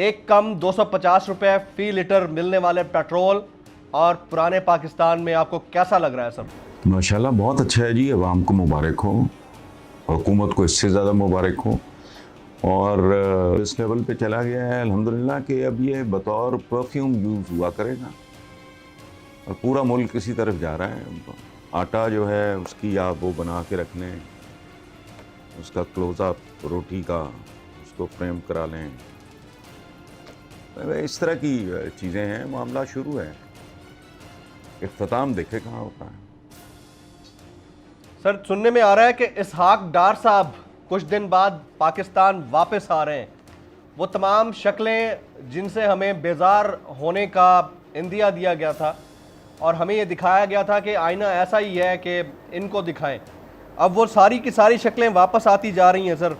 ایک کم 250 روپے فی لیٹر ملنے والے پیٹرول اور پرانے پاکستان میں آپ کو کیسا لگ رہا ہے سر؟ ماشاءاللہ بہت اچھا ہے جی. عوام کو مبارک ہو, حکومت کو اس سے زیادہ مبارک ہو, اور اس لیول پہ چلا گیا ہے الحمدللہ کہ اب یہ بطور پرفیوم یوز ہوا کرے گا, اور پورا ملک اسی طرف جا رہا ہے. آٹا جو ہے اس کی آپ وہ بنا کے رکھ لیں, اس کا کلوز اپ روٹی کا اس کو فریم کرا لیں, اس طرح کی چیزیں ہیں. معاملہ شروع ہے, اختتام دیکھے کہاں ہوتا ہے. سر سننے میں آ رہا ہے کہ اسحاق ڈار صاحب کچھ دن بعد پاکستان واپس آ رہے ہیں. وہ تمام شکلیں جن سے ہمیں بیزار ہونے کا اندیا دیا گیا تھا اور ہمیں یہ دکھایا گیا تھا کہ آئینہ ایسا ہی ہے کہ ان کو دکھائیں, اب وہ ساری کی ساری شکلیں واپس آتی جا رہی ہیں. سر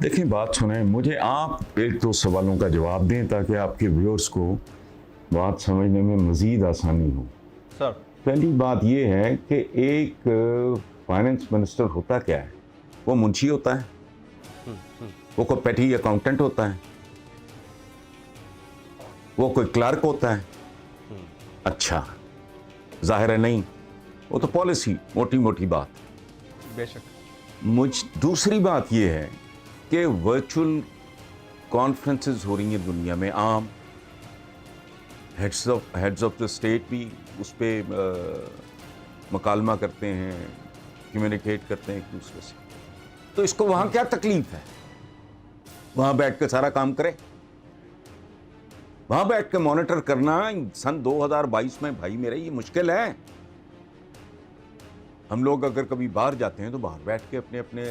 دیکھیں بات سنیں, مجھے آپ ایک دو سوالوں کا جواب دیں تاکہ آپ کے ویورز کو بات سمجھنے میں مزید آسانی ہو. سر پہلی بات یہ ہے کہ ایک فائنانس منسٹر ہوتا کیا ہے؟ وہ منشی ہوتا ہے, وہ کوئی پیٹی اکاؤنٹنٹ ہوتا ہے, وہ کوئی کلرک ہوتا ہے؟ اچھا ظاہر ہے نہیں, وہ تو پالیسی موٹی موٹی بات. بے شک. دوسری بات یہ ہے کہ ورچوئل کانفرنسز ہو رہی ہیں دنیا میں, عام ہیڈز آف دا اسٹیٹ بھی اس پہ مکالمہ کرتے ہیں, کمیونیکیٹ کرتے ہیں ایک دوسرے سے. تو اس کو وہاں کیا تکلیف ہے؟ وہاں بیٹھ کے سارا کام کرے, وہاں بیٹھ کے مانیٹر کرنا سن 2022 میں بھائی میرے یہ مشکل ہے. ہم لوگ اگر کبھی باہر جاتے ہیں تو باہر بیٹھ کے اپنے اپنے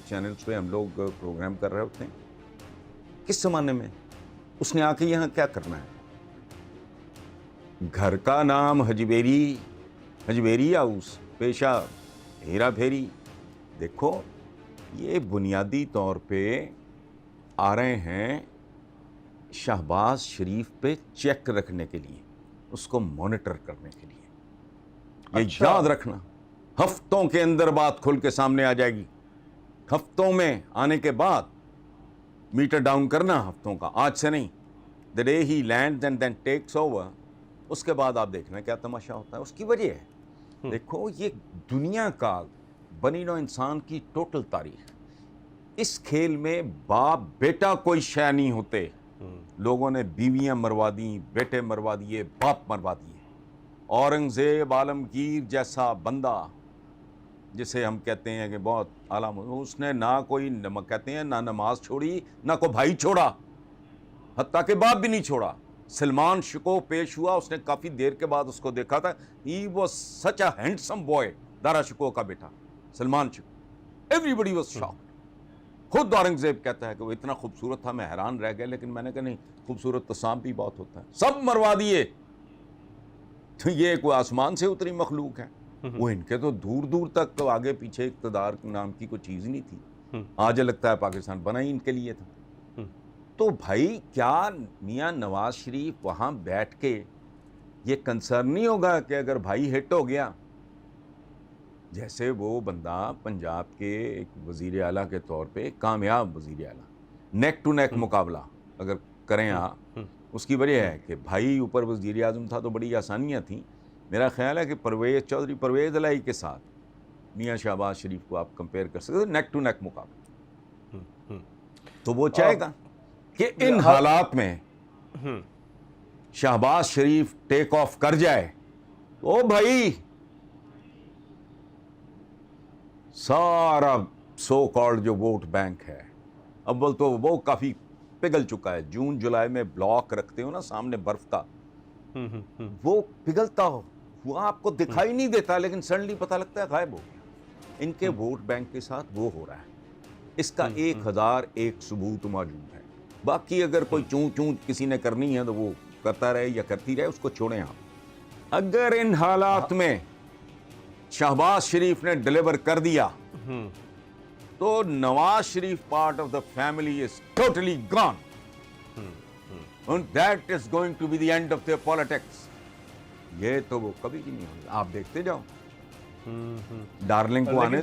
چینلز پہ ہم لوگ پروگرام کر رہے ہوتے ہیں. کس زمانے میں اس نے آ کے یہاں کیا کرنا ہے؟ گھر کا نام حجویری ہاؤس, پیشہ ہیرا پھیری. دیکھو یہ بنیادی طور پہ آ رہے ہیں شہباز شریف پہ چیک رکھنے کے لیے, اس کو مانیٹر کرنے کے لیے. یہ یاد رکھنا, ہفتوں کے اندر بات کھل کے سامنے آ جائے گی. ہفتوں میں آنے کے بعد میٹر ڈاؤن کرنا ہفتوں کا, آج سے نہیں. the day he lands and then takes over, اس کے بعد آپ دیکھنا کیا تماشا ہوتا ہے. اس کی وجہ ہے, دیکھو یہ دنیا کا بنی نوع انسان کی ٹوٹل تاریخ, اس کھیل میں باپ بیٹا کوئی شے نہیں ہوتے. لوگوں نے بیویاں مروا دیں, بیٹے مروا دیے, باپ مروا دیے. اورنگزیب عالمگیر جیسا بندہ جسے ہم کہتے ہیں کہ بہت اعلیٰ, اس نے نہ کوئی کہتے ہیں نہ نماز چھوڑی, نہ کوئی بھائی چھوڑا, حتیٰ کہ باپ بھی نہیں چھوڑا. سلمان شکو پیش ہوا, اس نے کافی دیر کے بعد اس کو دیکھا تھا. He was such a handsome boy, Dara Shikoh کا بیٹا Salman Shikoh. Everybody was shocked. خود اورنگزیب کہتا ہے کہ وہ اتنا خوبصورت تھا, میں حیران رہ گیا, لیکن میں نے کہا نہیں, خوبصورت تو سانپ بھی بہت ہوتا ہے. سب مروا دیے. تو یہ کوئی آسمان سے اتری مخلوق ہے؟ وہ ان کے تو دور دور تک آگے پیچھے اقتدار نام کی کوئی چیز نہیں تھی. آج لگتا ہے پاکستان بنا ہی ان کے لیے تھا. تو بھائی کیا میاں نواز شریف وہاں بیٹھ کے یہ کنسرن نہیں ہوگا کہ اگر بھائی ہٹ ہو گیا, جیسے وہ بندہ پنجاب کے ایک وزیر اعلیٰ کے طور پہ کامیاب وزیر اعلیٰ, نیک ٹو نیک مقابلہ اگر کریں آپ, اس کی وجہ ہے کہ بھائی اوپر وزیر اعظم تھا تو بڑی آسانیاں تھیں. میرا خیال ہے کہ چودھری پرویز الہی کے ساتھ میاں شہباز شریف کو آپ کمپیئر کر سکتے, نیک ٹو نیک مقابلہ. تو وہ چاہے گا کہ ان حالات میں شہباز شریف ٹیک آف کر جائے تو بھائی سارا سو کالڈ جو ووٹ بینک ہے, اول تو وہ کافی پگھل چکا ہے. جون جولائی میں بلاک رکھتے ہو نا سامنے برف کا, وہ پگھلتا ہو, وہ آپ کو دکھائی نہیں دیتا, لیکن سڈنلی پتہ لگتا ہے غائب ہو گیا. ان کے ووٹ بینک کے ساتھ وہ ہو رہا ہے. اس کا 1001 ثبوت موجود ہے. باقی اگر کوئی چون کسی نے کرنی ہے تو وہ کرتا رہے یا کرتی رہے, اس کو چھوڑیں آپ. اگر ان حالات میں شہباز شریف نے ڈیلیور کر دیا تو Nawaz Sharif part of the family is totally gone, and that is going to be the end of their politics. یہ تو وہ کبھی بھی نہیں ہوگا. آپ دیکھتے جاؤ, ڈارلنگ کو آنے